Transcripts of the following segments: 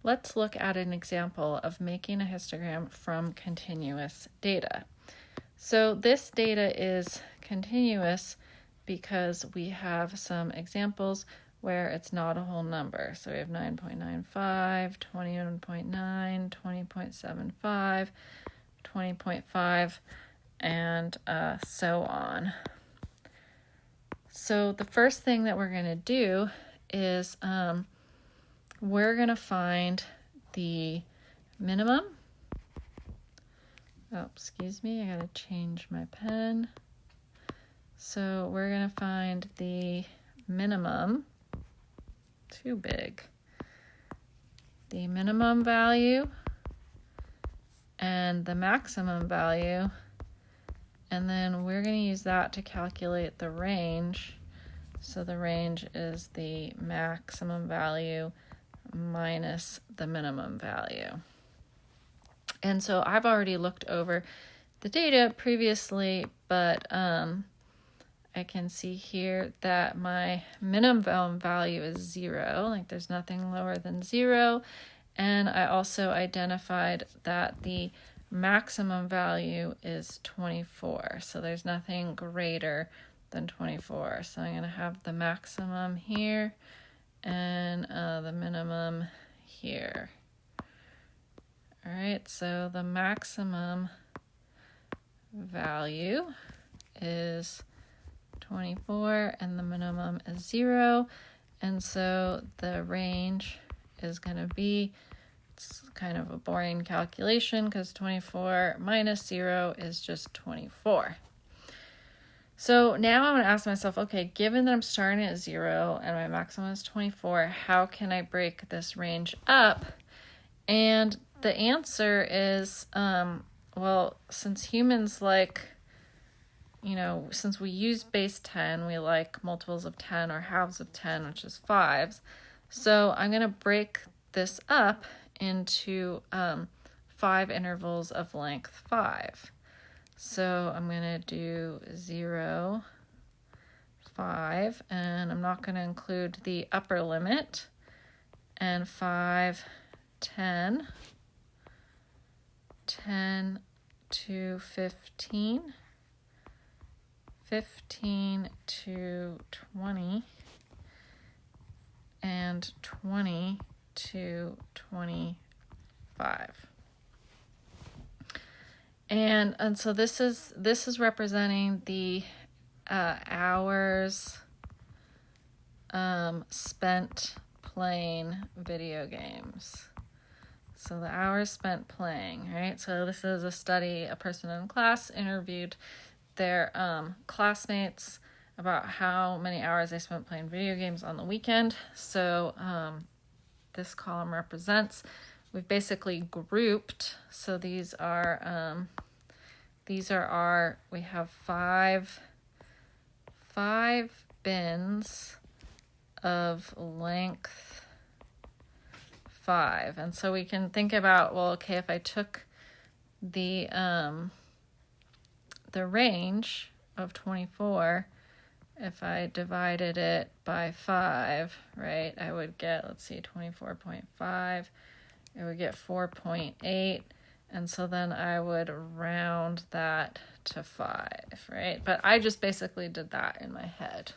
let's look at an example of making a histogram from continuous data. So this data is continuous because we have some examples where it's not a whole number. So we have 9.95, 21.9, 20.75, 20.5, and so on. So the first thing that we're going to do is we're going to find the minimum. Oh, excuse me, I got to change my pen. So we're going to find the minimum, too big, the minimum value and the maximum value, and then we're going to use that to calculate the range. So the range is the maximum value minus the minimum value. And so I've already looked over the data previously, but I can see here that my minimum value is 0, like there's nothing lower than 0. And I also identified that the maximum value is 24. So there's nothing greater than 24. So I'm going to have the maximum here and the minimum here. All right, so the maximum value is 24 and the minimum is 0. And so the range is going to be, it's kind of a boring calculation because 24 minus 0 is just 24. So now I'm going to ask myself, okay, given that I'm starting at 0 and my maximum is 24, how can I break this range up? And the answer is, well, since humans like, since we use base 10, we like multiples of 10 or halves of 10, which is 5s. So I'm going to break this up into 5 intervals of length 5. So I'm going to do 0, 5, and I'm not going to include the upper limit, and 5, 10, 10 to 15, 15 to 20, and 20 to 25. And so this is representing the hours spent playing video games. So the hours spent playing, right? So this is a study, a person in class interviewed their classmates about how many hours they spent playing video games on the weekend. So this column represents, we've basically grouped, so these are our, we have five bins of length 5. And so we can think about, well, okay, if I took the range of 24, if I divided it by 5, right, I would get, let's see, 24.5, it would get 4.8, and so then I would round that to 5, right? But I just basically did that in my head.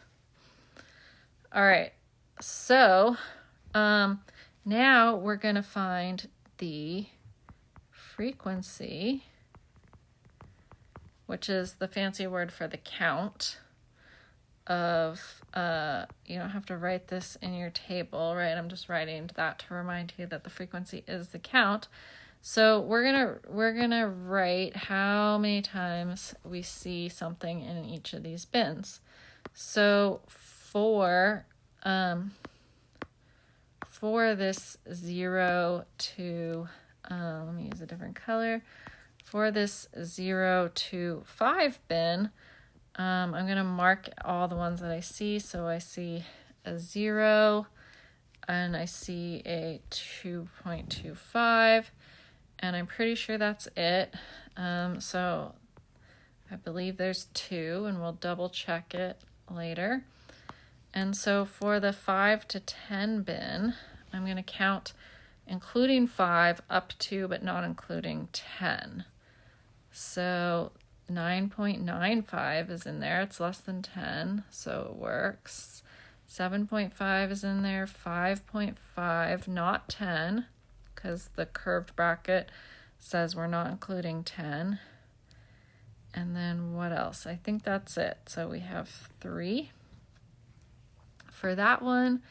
All right, so now we're going to find the frequency, which is the fancy word for the count of, you don't have to write this in your table, right? I'm just writing that to remind you that the frequency is the count. So we're gonna write how many times we see something in each of these bins. So for this 0 to, let me use a different color. For this 0 to 5 bin, I'm going to mark all the ones that I see. So I see a 0, and I see a 2.25, and I'm pretty sure that's it. So I believe there's 2, and we'll double check it later. And so for the 5 to 10 bin, I'm going to count including 5 up to, but not including 10. So 9.95 is in there. It's less than 10, so it works. 7.5 is in there. 5.5, not 10, because the curved bracket says we're not including 10. And then what else? I think that's it. So we have 3 for that one.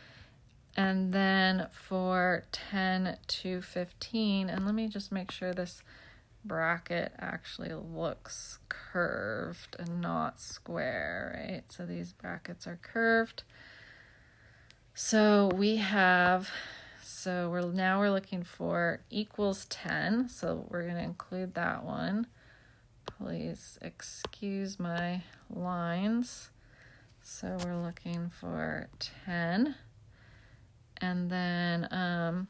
And then for 10 to 15, and let me just make sure this bracket actually looks curved and not square, right? So these brackets are curved. So we have, we're looking for equals 10. So we're going to include that one. Please excuse my lines. So we're looking for 10. And then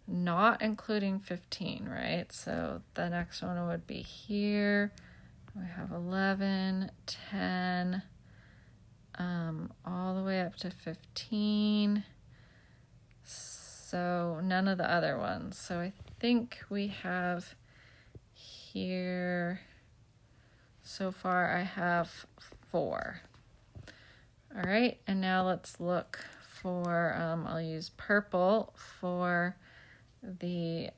not including 15, right? So the next one would be here. We have 11, 10, all the way up to 15. So none of the other ones. So I think we have here, so far I have 4. All right, and now let's look for, I'll use purple for the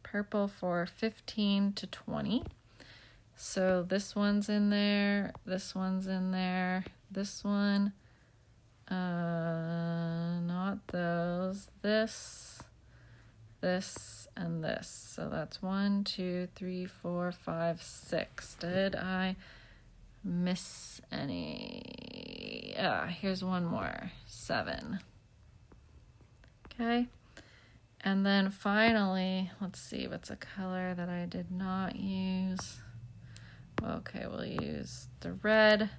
purple for 15 to 20. So this one's in there, this one's in there, this one, not those, this, and this. So that's 1, 2, 3, 4, 5, 6. Did I miss any? Here's one more, 7. Okay, and then finally, let's see, what's a color that I did not use? Okay, we'll use the red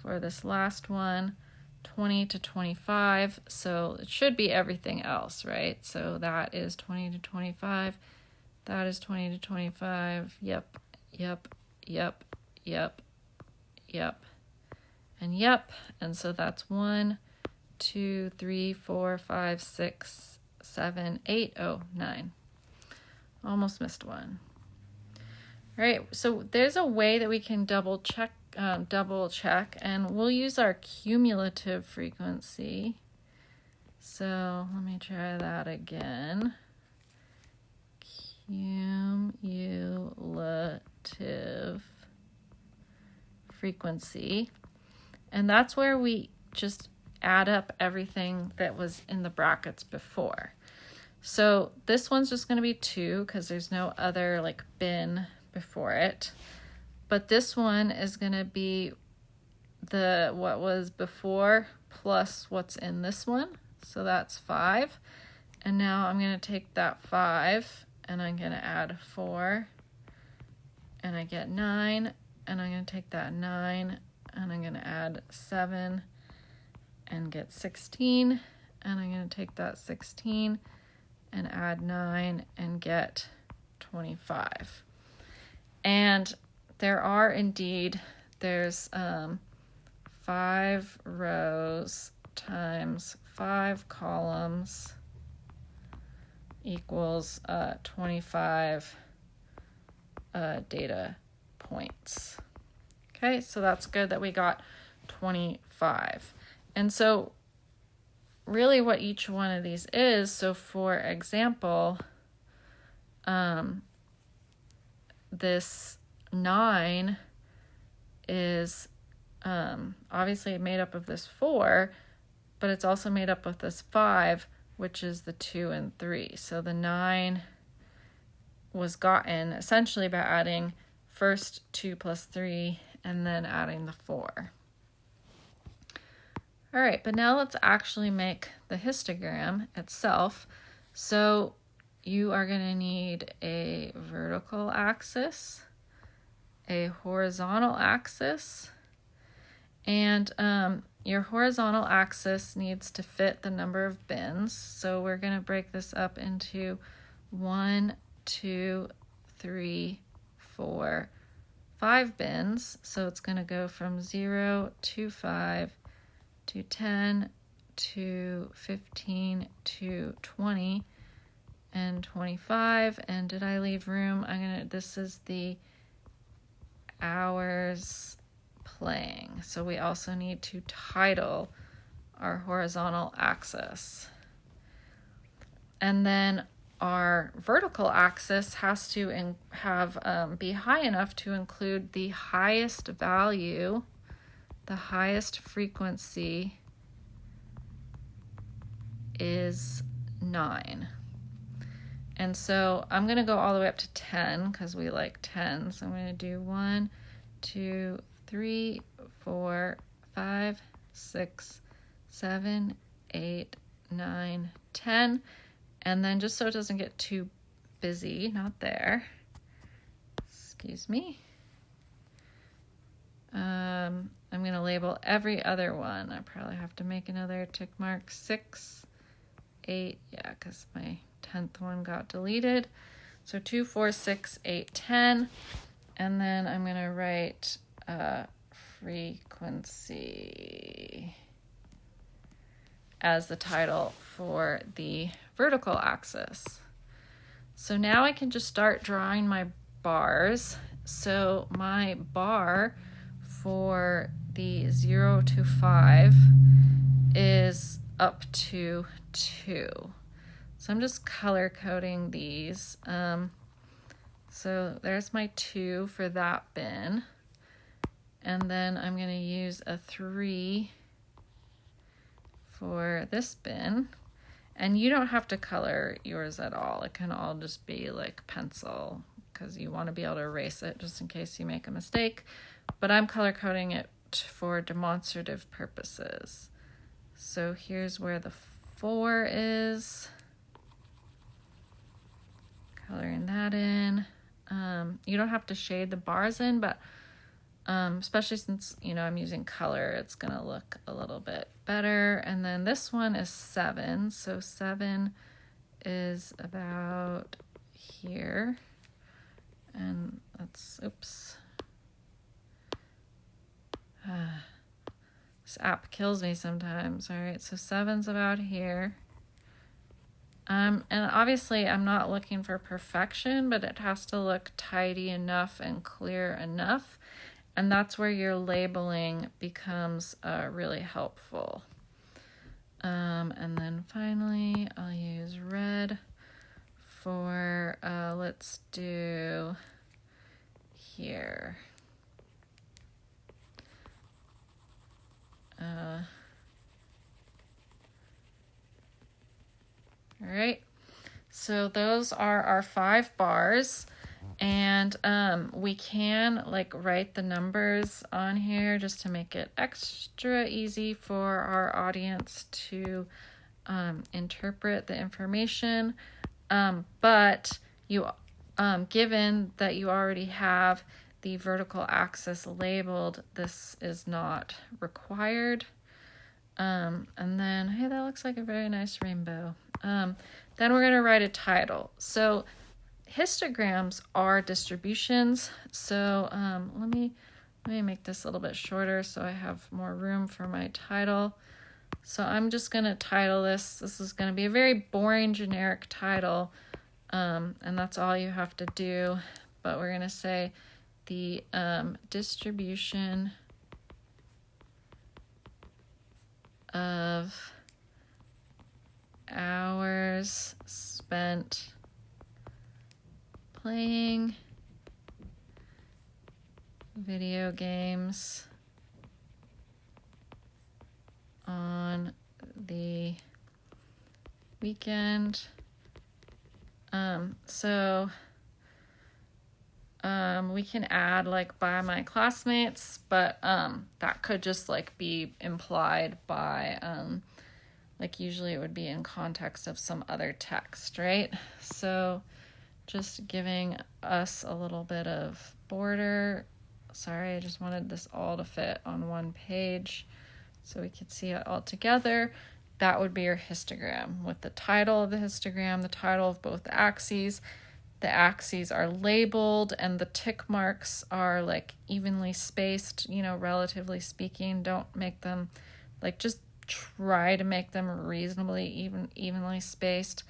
for this last one, 20 to 25. So it should be everything else, right? So that is 20 to 25. That is 20 to 25. Yep, yep, yep, yep, yep, and yep. And so that's 1, 2, 3, 4, 5, 6, 7, 8, 9. Almost missed one. All right, so there's a way that we can double check, and we'll use our cumulative frequency. So let me try that again. Cumulative frequency. And that's where we just add up everything that was in the brackets before. So this one's just going to be 2 because there's no other like bin before it. But this one is going to be what was before plus what's in this one. So that's 5. And now I'm going to take that 5 and I'm going to add 4 and I get 9. And I'm going to take that 9 and I'm going to add 7 and get 16. And I'm going to take that 16 and add 9 and get 25. And there are indeed, there's 5 rows times 5 columns equals 25 data points. Okay, so that's good that we got 25. And so really what each one of these is, so for example, this 9 is obviously made up of this 4, but it's also made up of this 5, which is the 2 and 3. So the 9 was gotten essentially by adding first 2 plus 3 and then adding the 4. All right, but now let's actually make the histogram itself. So you are going to need a vertical axis, a horizontal axis, and your horizontal axis needs to fit the number of bins. So we're going to break this up into 1, 2, 3, 4, 5 bins. So it's going to go from 0 to 5 to 10 to 15 to 20 and 25. And did I leave room? This is the hours playing. So we also need to title our horizontal axis. And then our vertical axis has to be high enough to include the highest value, the highest frequency is 9. And so I'm going to go all the way up to 10 because we like 10. So I'm going to do 1, 2, 3, 4, 5, 6, 7, 8, 9, 10. And then just so it doesn't get too busy, not there. Excuse me. I'm going to label every other one. I probably have to make another tick mark. 6, 8, yeah, because my 10th one got deleted. So 2, 4, 6, 8, 10. And then I'm going to write frequency as the title for the vertical axis. So now I can just start drawing my bars. So my bar for the 0 to 5 is up to 2. So I'm just color coding these. So there's my 2 for that bin. And then I'm going to use a 3 for this bin. And you don't have to color yours at all. It can all just be like pencil because you want to be able to erase it just in case you make a mistake. But I'm color coding it for demonstrative purposes. So here's where the 4 is. Coloring that in. You don't have to shade the bars in, but especially since, I'm using color, it's going to look a little bit better. And then this one is 7. So 7 is about here. And that's, oops. This app kills me sometimes. All right, so 7's about here. And obviously I'm not looking for perfection, but it has to look tidy enough and clear enough. And that's where your labeling becomes really helpful. And then finally, I'll use red for, let's do here. All right, so those are our 5 bars. And we can write the numbers on here just to make it extra easy for our audience to interpret the information. But you, given that you already have the vertical axis labeled, this is not required. And then, hey, that looks like a very nice rainbow. Then we're going to write a title. So histograms are distributions. So let me make this a little bit shorter so I have more room for my title. So I'm just going to title this. This is going to be a very boring generic title, and that's all you have to do. But we're going to say the distribution of hours spent playing video games on the weekend. We can add by my classmates, but that could just be implied by usually it would be in context of some other text, right? So just giving us a little bit of border. Sorry, I just wanted this all to fit on one page so we could see it all together. That would be your histogram with the title of the histogram, the title of both the axes. The axes are labeled and the tick marks are evenly spaced, relatively speaking. Don't make them just try to make them reasonably evenly spaced.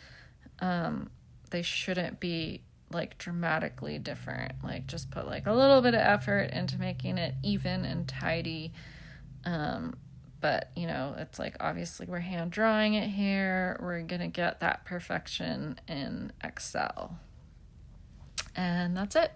They shouldn't be like dramatically different. Like just put like a little bit of effort into making it even and tidy. But you know, it's like obviously we're hand drawing it here. We're gonna get that perfection in Excel. And that's it.